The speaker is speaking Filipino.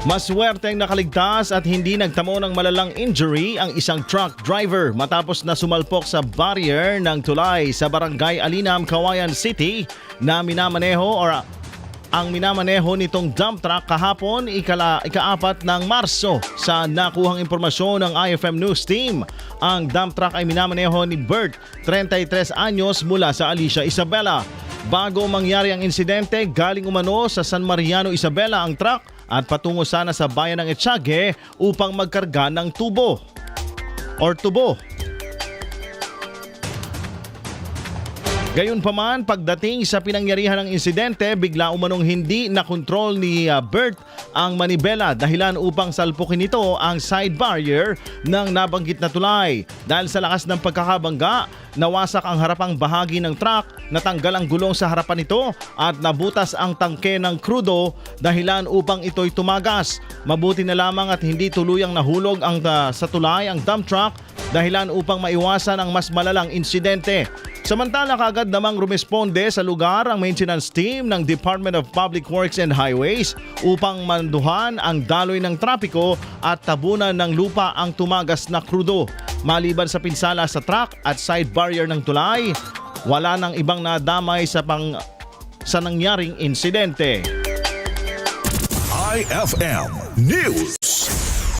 Maswerteng nakaligtas at hindi nagtamo ng malalang injury ang isang truck driver matapos na sumalpok sa barrier ng tulay sa Barangay Alinam, Cauayan City na ang minamaneho nitong dump truck kahapon ika-4 ng Marso. Sa nakuhang impormasyon ng IFM News Team, ang dump truck ay minamaneho ni Bert, 33 anyos, mula sa Alicia, Isabela. Bago mangyari ang insidente, galing umano sa San Mariano, Isabela ang truck at patungo sana sa bayan ng Etiague upang magkarga ng tubo. Gayunpaman, pagdating sa pinangyarihan ng insidente, bigla umanong hindi nakontrol ni Bert ang manibela dahilan upang salpukin nito ang side barrier ng nabanggit na tulay. Dahil sa lakas ng pagkakabangga, nawasak ang harapang bahagi ng truck, natanggal ang gulong sa harapan nito at nabutas ang tangke ng krudo dahilan upang ito'y tumagas. Mabuti na lamang at hindi tuluyang nahulog sa tulay ang dump truck dahilan upang maiwasan ang mas malalang insidente. Samantala, kaagad namang rumesponde sa lugar ang maintenance team ng Department of Public Works and Highways upang manduhan ang daloy ng trapiko at tabunan ng lupa ang tumagas na krudo. Maliban sa pinsala sa truck at side barrier ng tulay, wala nang ibang nadamay sa nangyaring insidente. IFM News.